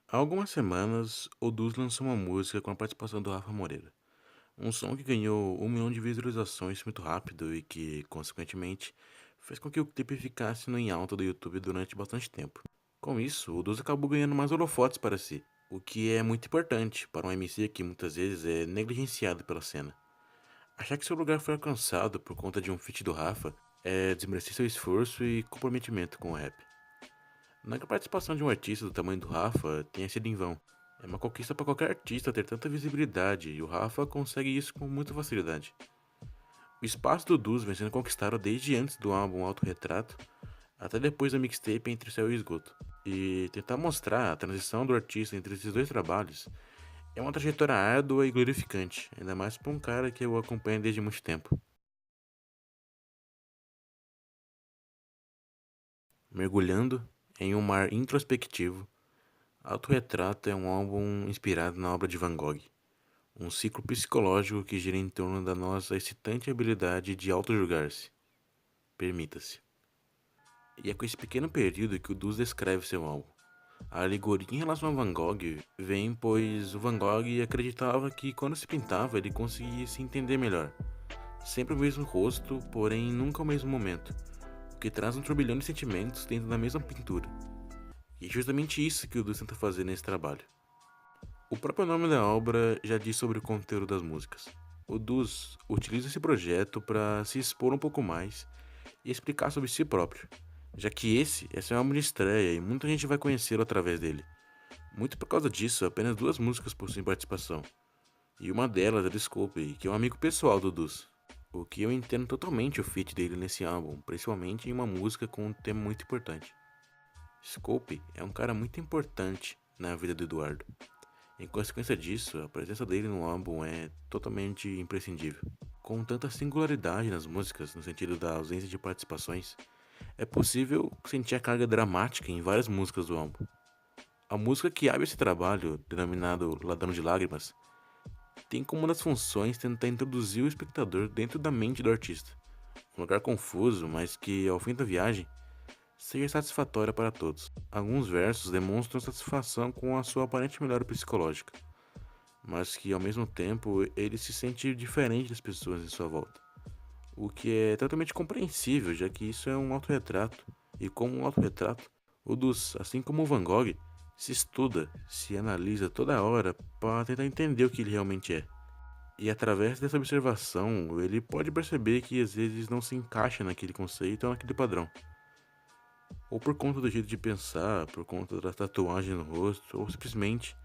Há algumas semanas, o Dus lançou uma música com a participação do Rafa Moreira. Um som que ganhou 1 milhão de visualizações muito rápido e que, consequentemente, fez com que o clipe ficasse no em alta do YouTube durante bastante tempo. Com isso, o Dus acabou ganhando mais holofotes para si, o que é muito importante para um MC que muitas vezes é negligenciado pela cena. Achar que seu lugar foi alcançado por conta de um feat do Rafa é desmerecer seu esforço e comprometimento com o rap. Não é que a participação de um artista do tamanho do Rafa tenha sido em vão. É uma conquista para qualquer artista ter tanta visibilidade, e o Rafa consegue isso com muita facilidade. O espaço do Dus vem sendo conquistado desde antes do álbum Autorretrato, até depois da mixtape Entre Céu e Esgoto. E tentar mostrar a transição do artista entre esses dois trabalhos é uma trajetória árdua e glorificante, ainda mais para um cara que eu acompanho desde muito tempo. Mergulhando em um mar introspectivo, Autorretrato é um álbum inspirado na obra de Van Gogh, um ciclo psicológico que gira em torno da nossa excitante habilidade de auto-julgar-se. Permita-se. E é com esse pequeno período que o Dus descreve seu álbum. A alegoria em relação a Van Gogh vem pois o Van Gogh acreditava que quando se pintava ele conseguia se entender melhor. Sempre o mesmo rosto, porém nunca o mesmo momento, o que traz um turbilhão de sentimentos dentro da mesma pintura. E é justamente isso que o Dus tenta fazer nesse trabalho. O próprio nome da obra já diz sobre o conteúdo das músicas. O Dus utiliza esse projeto para se expor um pouco mais e explicar sobre si próprio, já que esse é seu álbum de estreia e muita gente vai conhecê-lo através dele. Muito por causa disso, apenas 2 músicas possuem participação, e uma delas é do Scope, que é um amigo pessoal do Dus. O que eu entendo totalmente o feat dele nesse álbum, principalmente em uma música com um tema muito importante. Scope é um cara muito importante na vida do Eduardo. Em consequência disso, a presença dele no álbum é totalmente imprescindível. Com tanta singularidade nas músicas, no sentido da ausência de participações, é possível sentir a carga dramática em várias músicas do álbum. A música que abre esse trabalho, denominado Ladrão de Lágrimas, tem como uma das funções tentar introduzir o espectador dentro da mente do artista. Um lugar confuso, mas que, ao fim da viagem, seja satisfatória para todos. Alguns versos demonstram satisfação com a sua aparente melhora psicológica, mas que ao mesmo tempo ele se sente diferente das pessoas em sua volta. O que é totalmente compreensível, já que isso é um autorretrato, e como um autorretrato, o dos, assim como o Van Gogh, se estuda, se analisa toda hora para tentar entender o que ele realmente é. E através dessa observação, ele pode perceber que às vezes não se encaixa naquele conceito ou naquele padrão. Ou por conta do jeito de pensar, por conta da tatuagem no rosto, ou simplesmente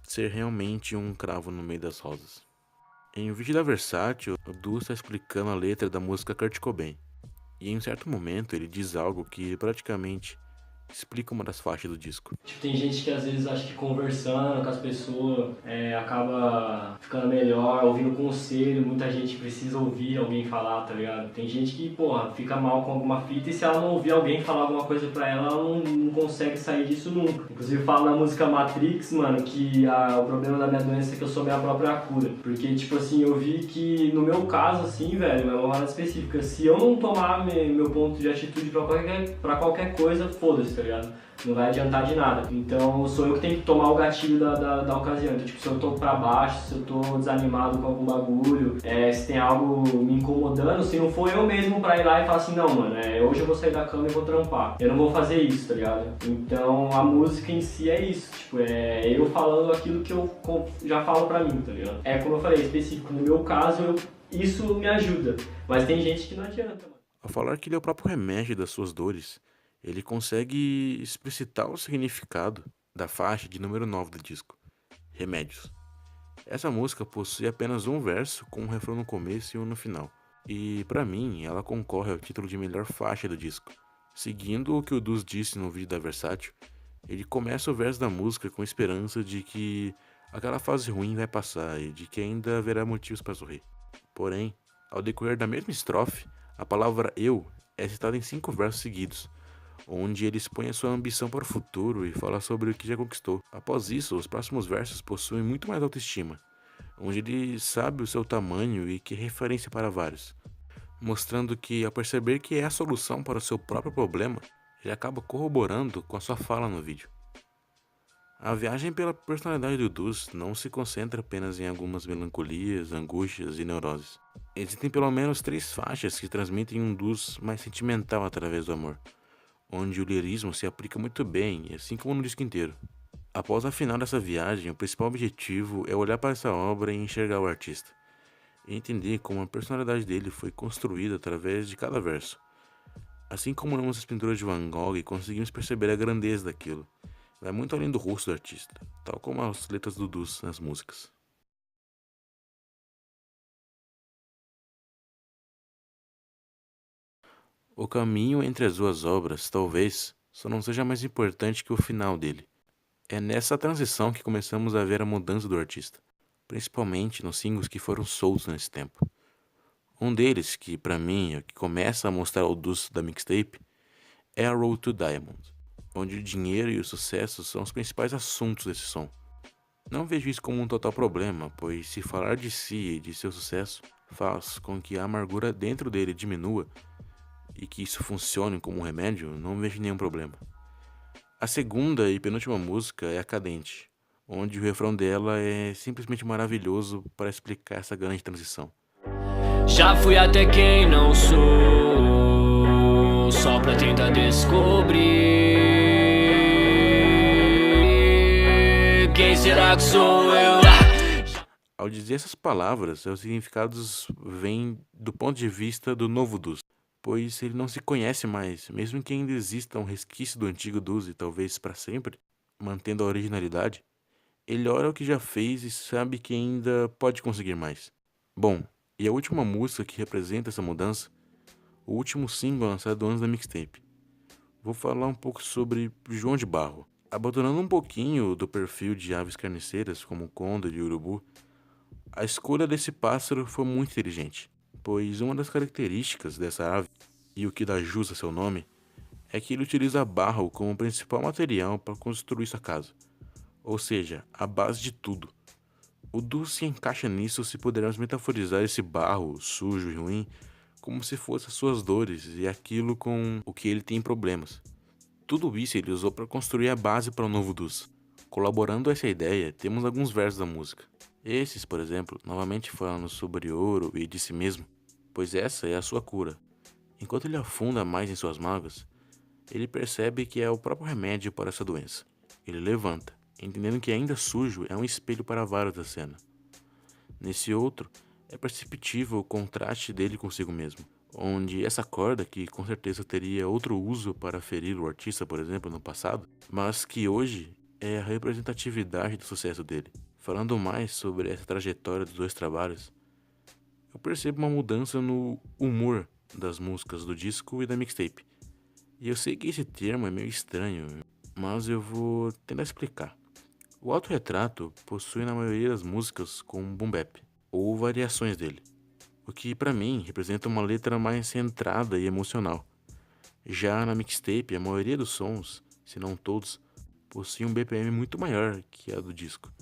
ser realmente um cravo no meio das rosas. Em O Vídeo da Versátil, o Du está explicando a letra da música Kurt Cobain, e em um certo momento ele diz algo que praticamente explica uma das faixas do disco. Tipo, tem gente que às vezes acha que conversando com as pessoas acaba ficando melhor, ouvindo conselho, muita gente precisa ouvir alguém falar, tá ligado? Tem gente que, porra, fica mal com alguma fita e se ela não ouvir alguém falar alguma coisa pra ela, ela não consegue sair disso nunca. Inclusive falo na música Matrix, mano, que o problema da minha doença é que eu sou minha própria cura. Porque, tipo assim, eu vi que no meu caso, assim, velho, é uma parada específica. Se eu não tomar meu ponto de atitude pra qualquer coisa, foda-se, tá ligado? Não vai adiantar de nada. Então sou eu que tenho que tomar o gatilho da ocasião. Então, tipo, se eu tô pra baixo, se eu tô desanimado com algum bagulho, se tem algo me incomodando, se não for eu mesmo pra ir lá e falar assim, não, mano, hoje eu vou sair da cama e vou trampar. Eu não vou fazer isso, tá ligado? Então a música em si é isso, tipo, é eu falando aquilo que eu já falo pra mim, tá ligado? É como eu falei, específico, no meu caso, isso me ajuda. Mas tem gente que não adianta, mano. Ao falar que ele é o próprio remédio das suas dores, ele consegue explicitar o significado da faixa de número 9 do disco, Remédios. Essa música possui apenas um verso com um refrão no começo e um no final, e para mim ela concorre ao título de melhor faixa do disco. Seguindo o que o Dus disse no vídeo da Versátil, ele começa o verso da música com esperança de que aquela fase ruim vai passar e de que ainda haverá motivos para sorrir. Porém, ao decorrer da mesma estrofe, a palavra eu é citada em 5 versos seguidos, onde ele expõe a sua ambição para o futuro e fala sobre o que já conquistou. Após isso, os próximos versos possuem muito mais autoestima, onde ele sabe o seu tamanho e que é referência para vários, mostrando que, ao perceber que é a solução para o seu próprio problema, ele acaba corroborando com a sua fala no vídeo. A viagem pela personalidade do Dus não se concentra apenas em algumas melancolias, angústias e neuroses. Existem pelo menos 3 faixas que transmitem um Dus mais sentimental através do amor, onde o lirismo se aplica muito bem, assim como no disco inteiro. Após a final dessa viagem, o principal objetivo é olhar para essa obra e enxergar o artista, e entender como a personalidade dele foi construída através de cada verso. Assim como olhamos as pinturas de Van Gogh, conseguimos perceber a grandeza daquilo. Vai muito além do rosto do artista, tal como as letras do Dus nas músicas. O caminho entre as duas obras, talvez, só não seja mais importante que o final dele. É nessa transição que começamos a ver a mudança do artista, principalmente nos singles que foram soltos nesse tempo. Um deles, que pra mim é o que começa a mostrar o Dus da mixtape, é a Road to Diamond, onde o dinheiro e o sucesso são os principais assuntos desse som. Não vejo isso como um total problema, pois se falar de si e de seu sucesso faz com que a amargura dentro dele diminua e que isso funcione como um remédio, não vejo nenhum problema. A segunda e penúltima música é a Cadente, onde o refrão dela é simplesmente maravilhoso para explicar essa grande transição. Já fui até quem não sou, só pra tentar descobrir quem será que sou eu. Ao dizer essas palavras, seus significados vêm do ponto de vista do novo Dus, pois ele não se conhece mais, mesmo que ainda exista um resquício do antigo Dus e talvez para sempre, mantendo a originalidade, ele olha o que já fez e sabe que ainda pode conseguir mais. Bom, e a última música que representa essa mudança, o último single lançado antes da mixtape. Vou falar um pouco sobre João de Barro. Abandonando um pouquinho do perfil de aves carniceiras como o condor e o urubu, a escolha desse pássaro foi muito inteligente, pois uma das características dessa ave, e o que dá jus a seu nome, é que ele utiliza barro como principal material para construir sua casa, ou seja, a base de tudo. O Du se encaixa nisso se pudermos metaforizar esse barro sujo e ruim como se fossem suas dores e aquilo com o que ele tem problemas. Tudo isso ele usou para construir a base para o novo Dus. Colaborando a essa ideia, temos alguns versos da música. Esses, por exemplo, novamente falando sobre ouro e de si mesmo, pois essa é a sua cura. Enquanto ele afunda mais em suas mágoas, ele percebe que é o próprio remédio para essa doença. Ele levanta, entendendo que ainda sujo é um espelho para vários da cena. Nesse outro, é perceptível o contraste dele consigo mesmo, onde essa corda, que com certeza teria outro uso para ferir o artista, por exemplo, no passado, mas que hoje é a representatividade do sucesso dele. Falando mais sobre essa trajetória dos dois trabalhos, eu percebo uma mudança no humor das músicas do disco e da mixtape. E eu sei que esse termo é meio estranho, mas eu vou tentar explicar. O autorretrato possui na maioria das músicas com boom bap, ou variações dele, o que pra mim representa uma letra mais centrada e emocional. Já na mixtape, a maioria dos sons, se não todos, possui um BPM muito maior que a do disco.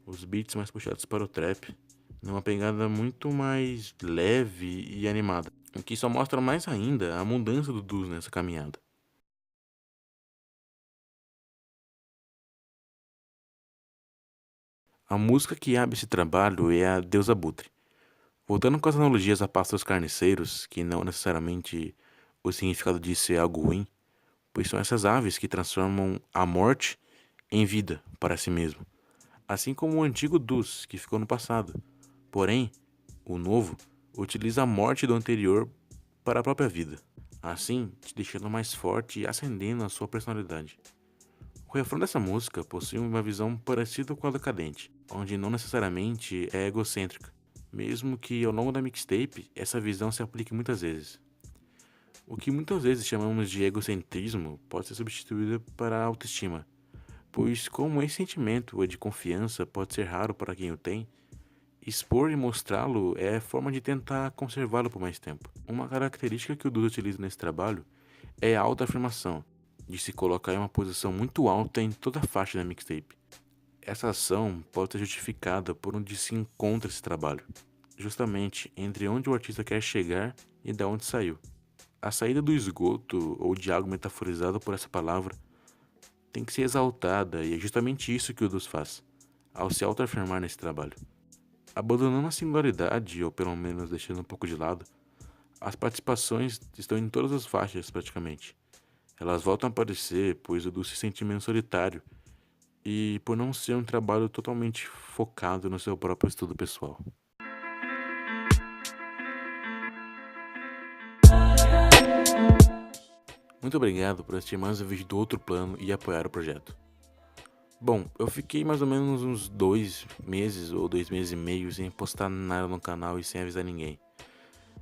Os beats mais puxados para o trap, numa pegada muito mais leve e animada, o que só mostra mais ainda a mudança do Dus nessa caminhada. A música que abre esse trabalho é a Deus Abutre. Voltando com as analogias a pássaros carniceiros, que não necessariamente o significado disso é algo ruim, pois são essas aves que transformam a morte em vida para si mesmo, assim como o antigo Dus, que ficou no passado. Porém, o novo utiliza a morte do anterior para a própria vida, assim te deixando mais forte e acendendo a sua personalidade. O refrão dessa música possui uma visão parecida com a do Cadente, onde não necessariamente é egocêntrica, mesmo que ao longo da mixtape essa visão se aplique muitas vezes. O que muitas vezes chamamos de egocentrismo pode ser substituído para autoestima, pois como esse sentimento de confiança pode ser raro para quem o tem, expor e mostrá-lo é forma de tentar conservá-lo por mais tempo. Uma característica que o Duda utiliza nesse trabalho é a autoafirmação, de se colocar em uma posição muito alta em toda a faixa da mixtape. Essa ação pode ser justificada por onde se encontra esse trabalho, justamente entre onde o artista quer chegar e de onde saiu. A saída do esgoto, ou de algo metaforizado por essa palavra, tem que ser exaltada, e é justamente isso que o Dus faz, ao se autoafirmar nesse trabalho. Abandonando a singularidade, ou pelo menos deixando um pouco de lado, as participações estão em todas as faixas praticamente. Elas voltam a aparecer, pois o Dus se sente menos solitário, e por não ser um trabalho totalmente focado no seu próprio estudo pessoal. Muito obrigado por assistir mais um vídeo do Outro Plano e apoiar o projeto. Bom, eu fiquei mais ou menos uns 2 meses ou 2 meses e meio sem postar nada no canal e sem avisar ninguém.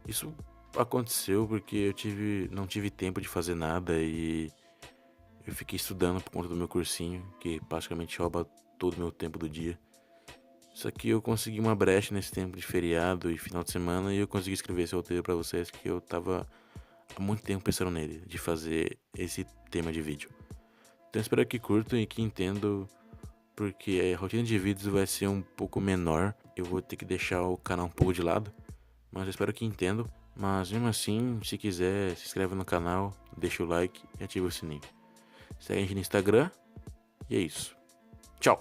Isso aconteceu porque não tive tempo de fazer nada e eu fiquei estudando por conta do meu cursinho, que praticamente rouba todo o meu tempo do dia. Só que eu consegui uma brecha nesse tempo de feriado e final de semana e eu consegui escrever esse roteiro pra vocês, que eu tava há muito tempo pensando nele, de fazer esse tema de vídeo. Então espero que curtam e que entendam, porque a rotina de vídeos vai ser um pouco menor. Eu vou ter que deixar o canal um pouco de lado, mas eu espero que entendam. Mas mesmo assim, se quiser, se inscreve no canal, deixa o like e ativa o sininho. Segue a gente no Instagram e é isso. Tchau!